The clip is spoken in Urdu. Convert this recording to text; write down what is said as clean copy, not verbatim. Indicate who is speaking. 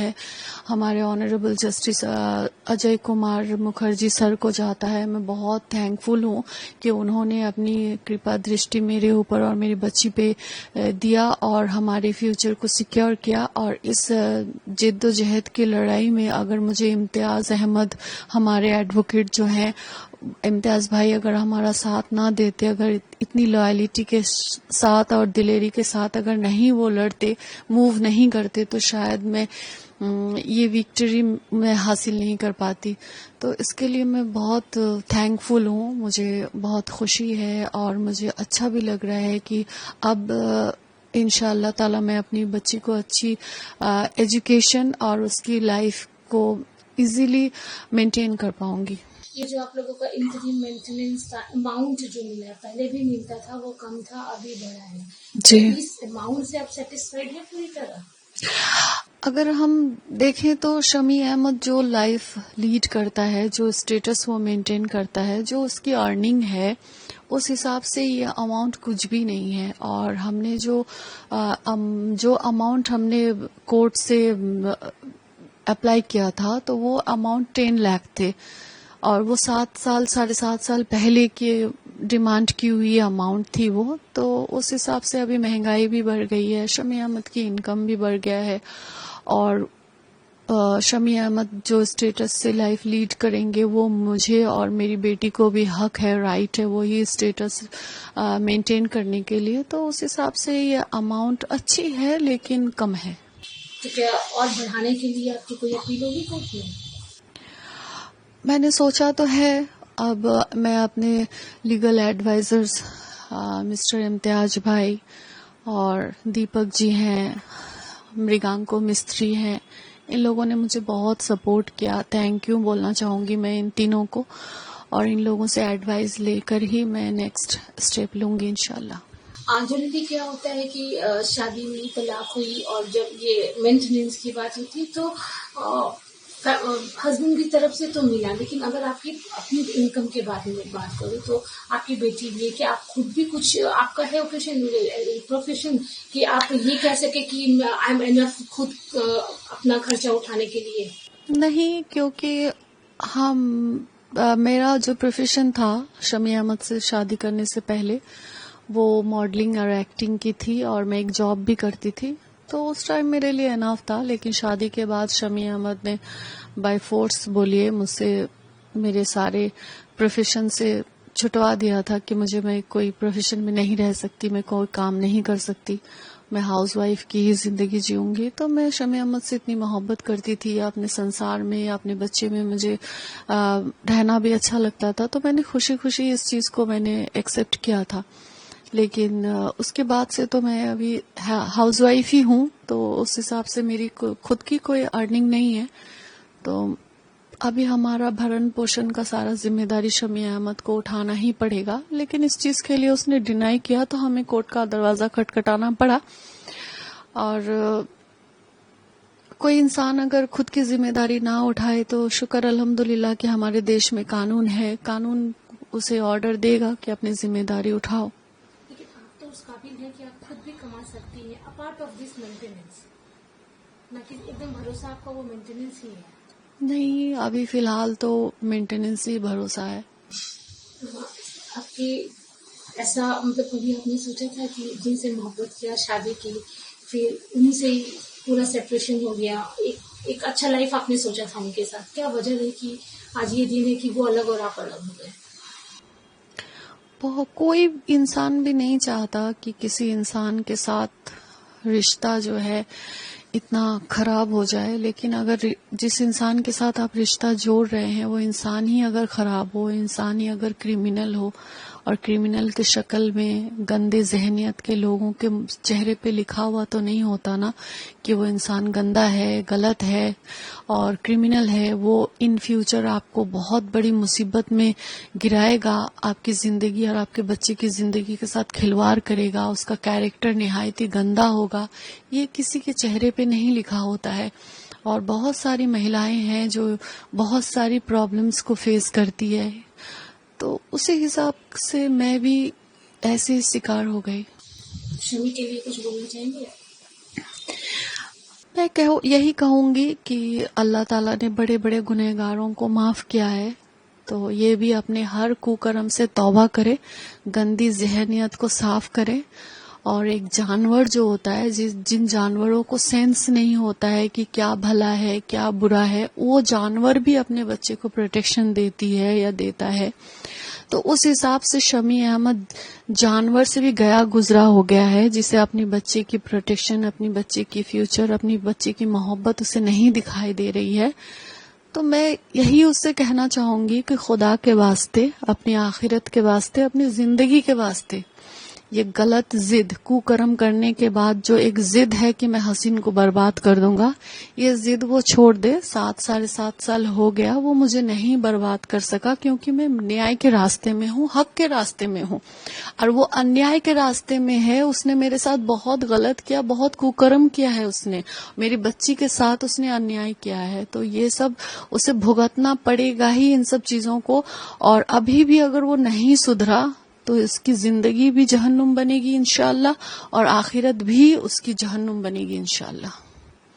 Speaker 1: ہے ہمارے آنریبل جسٹس اجے کمار مکھرجی سر کو جاتا ہے. میں بہت تھینک فل ہوں کہ انہوں نے اپنی کرپا درشٹی میرے اوپر اور میری بچی پہ دیا اور ہمارے فیوچر کو سیکیور کیا. اور اس جد و جہد کی لڑائی میں اگر مجھے امتیاز احمد ہمارے ایڈوکیٹ جو ہیں, امتیاز بھائی اگر ہمارا ساتھ نہ دیتے, اگر اتنی لائلٹی کے ساتھ اور دلیری کے ساتھ اگر نہیں وہ لڑتے, موو نہیں کرتے, تو شاید میں یہ وکٹری میں حاصل نہیں کر پاتی. تو اس کے لیے میں بہت تھینک فل ہوں. مجھے بہت خوشی ہے اور مجھے اچھا بھی لگ رہا ہے کہ اب انشاء اللہ تعالی میں اپنی بچی کو اچھی ایجوکیشن اور اس کی لائف کو ایزیلی مینٹین کر پاؤں گی.
Speaker 2: یہ جو آپ لوگوں کا انٹریم مینٹیننس کا اماؤنٹ جو ملا, پہلے بھی ملتا تھا, وہ کم تھا, ابھی بڑھا ہے,
Speaker 1: جی,
Speaker 2: اس اماؤنٹ سے آپ سیٹسفائیڈ ہیں پوری طرح؟
Speaker 1: اگر ہم دیکھیں تو شمی احمد جو لائف لیڈ کرتا ہے, جو اسٹیٹس وہ مینٹین کرتا ہے, جو اس کی ارننگ ہے, اس حساب سے یہ اماؤنٹ کچھ بھی نہیں ہے. اور ہم نے جو اماؤنٹ ہم نے کورٹ سے اپلائی کیا تھا تو وہ اماؤنٹ 10 لاکھ تھے, اور وہ 7 سال پہلے کی ڈیمانڈ کی ہوئی اماؤنٹ تھی وہ. تو اس حساب سے ابھی مہنگائی بھی بڑھ گئی ہے, شمی احمد کی انکم بھی بڑھ گیا ہے, اور شمی احمد جو اسٹیٹس سے لائف لیڈ کریں گے وہ مجھے اور میری بیٹی کو بھی حق ہے, رائٹ ہے وہی اسٹیٹس مینٹین کرنے کے لیے. تو اس حساب سے یہ اماؤنٹ اچھی ہے لیکن کم ہے.
Speaker 2: تو کیا اور بڑھانے کے لیے آپ کی کوئی اپیل ہوگی کورٹ میں؟
Speaker 1: میں نے سوچا تو ہے. اب میں اپنے لیگل ایڈوائزرز مسٹر امتیاز بھائی اور دیپک جی ہیں, مریگانکو مستری ہیں, ان لوگوں نے مجھے بہت سپورٹ کیا. تھینک یو بولنا چاہوں گی میں ان تینوں کو, اور ان لوگوں سے ایڈوائز لے کر ہی میں نیکسٹ اسٹیپ لوں گی انشاءاللہ.
Speaker 2: جنرلی کیا ہوتا ہے کہ شادی میں طلاق ہوئی اور جب یہ مینٹیننس کی بات ہوتی تو ہسبینڈ کی طرف سے تو ملا, لیکن اگر آپ کی اپنی انکم کے بارے میں بات کروں تو آپ کی بیٹی یہ کہ آپ خود بھی کچھ, آپ کا ہے پروفیشن کہ آپ یہ کہہ سکے کہ آئی ایم انف خود اپنا خرچہ اٹھانے کے لیے؟
Speaker 1: نہیں, کیونکہ میرا جو پروفیشن تھا شمی احمد سے شادی کرنے سے پہلے وہ ماڈلنگ اور ایکٹنگ کی تھی, اور میں ایک جاب بھی کرتی تھی, تو اس ٹائم میرے لیے انف تھا. لیکن شادی کے بعد شمی احمد نے بائی فورس بولیے مجھ سے میرے سارے پروفیشن سے چھٹوا دیا تھا کہ میں کوئی پروفیشن میں نہیں رہ سکتی, میں کوئی کام نہیں کر سکتی, میں ہاؤس وائف کی ہی زندگی جیوں گی. تو میں شمی احمد سے اتنی محبت کرتی تھی, اپنے سنسار میں اپنے بچے میں مجھے رہنا بھی اچھا لگتا تھا, تو میں نے خوشی خوشی اس چیز کو میں نے ایکسپٹ کیا تھا. لیکن اس کے بعد سے تو میں ابھی ہاؤس وائف ہی ہوں, تو اس حساب سے میری خود کی کوئی ارننگ نہیں ہے. تو ابھی ہمارا بھرن پوشن کا سارا ذمہ داری شمی احمد کو اٹھانا ہی پڑے گا. لیکن اس چیز کے لیے اس نے ڈینائی کیا تو ہمیں کورٹ کا دروازہ کھٹکھٹانا پڑا. اور کوئی انسان اگر خود کی ذمہ داری نہ اٹھائے تو شکر الحمدللہ کہ ہمارے دیش میں قانون ہے, قانون اسے آرڈر دے گا کہ اپنی ذمہ داری اٹھاؤ.
Speaker 2: لیکن آپ تو اس قابل ہیں کہ آپ خود بھی کما سکتی ہیں اپارٹ آف دس مینٹیننس, نہ کہ ایک دم بھروسہ آپ کا وہ مینٹیننس ہی ہے.
Speaker 1: نہیں, ابھی فی الحال تو مینٹیننس ہی بھروسہ ہے.
Speaker 2: آپ کی ایسا مطلب کبھی آپ نے سوچا تھا کہ جن سے محبت کیا, شادی کی, پھر انہیں سے ہی پورا سیپریشن ہو گیا, ایک اچھا لائف آپ نے سوچا تھا ان کے ساتھ, کیا وجہ رہی کہ آج یہ دن ہے کہ وہ الگ اور آپ الگ ہو گئے؟
Speaker 1: کوئی انسان بھی نہیں چاہتا کہ کسی انسان کے ساتھ رشتہ جو ہے اتنا خراب ہو جائے. لیکن اگر جس انسان کے ساتھ آپ رشتہ جوڑ رہے ہیں وہ انسان ہی اگر خراب ہو, انسان ہی اگر کرمنل ہو, اور کرمنل کی شکل میں گندے ذہنیت کے لوگوں کے چہرے پہ لکھا ہوا تو نہیں ہوتا نا کہ وہ انسان گندا ہے, غلط ہے اور کرمنل ہے. وہ ان فیوچر آپ کو بہت بڑی مصیبت میں گرائے گا, آپ کی زندگی اور آپ کے بچے کی زندگی کے ساتھ کھلواڑ کرے گا, اس کا کیریکٹر نہایت ہی گندا ہوگا. یہ کسی کے چہرے پہ نہیں لکھا ہوتا ہے. اور بہت ساری مہیلائیں ہیں جو بہت ساری پرابلمز کو فیس کرتی ہے, تو اسی حساب سے میں بھی ایسے ہی شکار ہو گئی.
Speaker 2: شمی کے لیے کچھ بولنا چاہیں گے؟
Speaker 1: میں یہی کہوں گی کہ اللہ تعالیٰ نے بڑے بڑے گنہگاروں کو معاف کیا ہے، تو یہ بھی اپنے ہر کوکرم سے توبہ کرے، گندی ذہنیت کو صاف کرے. اور ایک جانور جو ہوتا ہے، جن جانوروں کو سینس نہیں ہوتا ہے کہ کیا بھلا ہے کیا برا ہے، وہ جانور بھی اپنے بچے کو پروٹیکشن دیتی ہے یا دیتا ہے. تو اس حساب سے شمی احمد جانور سے بھی گیا گزرا ہو گیا ہے، جسے اپنی بچے کی پروٹیکشن، اپنی بچے کی فیوچر، اپنی بچے کی محبت اسے نہیں دکھائی دے رہی ہے. تو میں یہی اس سے کہنا چاہوں گی کہ خدا کے واسطے، اپنی آخرت کے واسطے، اپنی زندگی کے واسطے، یہ غلط ضد، کوکرم کرنے کے بعد جو ایک ضد ہے کہ میں حسین کو برباد کر دوں گا، یہ ضد وہ چھوڑ دے. 7 سال ہو گیا، وہ مجھے نہیں برباد کر سکا، کیونکہ میں نیائے کے راستے میں ہوں، حق کے راستے میں ہوں، اور وہ انیائے کے راستے میں ہے. اس نے میرے ساتھ بہت غلط کیا، بہت کوکرم کیا ہے، اس نے میری بچی کے ساتھ اس نے انیائے کیا ہے. تو یہ سب اسے بھگتنا پڑے گا ہی، ان سب چیزوں کو. اور ابھی بھی اگر وہ نہیں سدھرا تو اس کی زندگی بھی جہنم بنے گی انشاءاللہ، اور آخرت بھی اس کی جہنم بنے گی انشاءاللہ.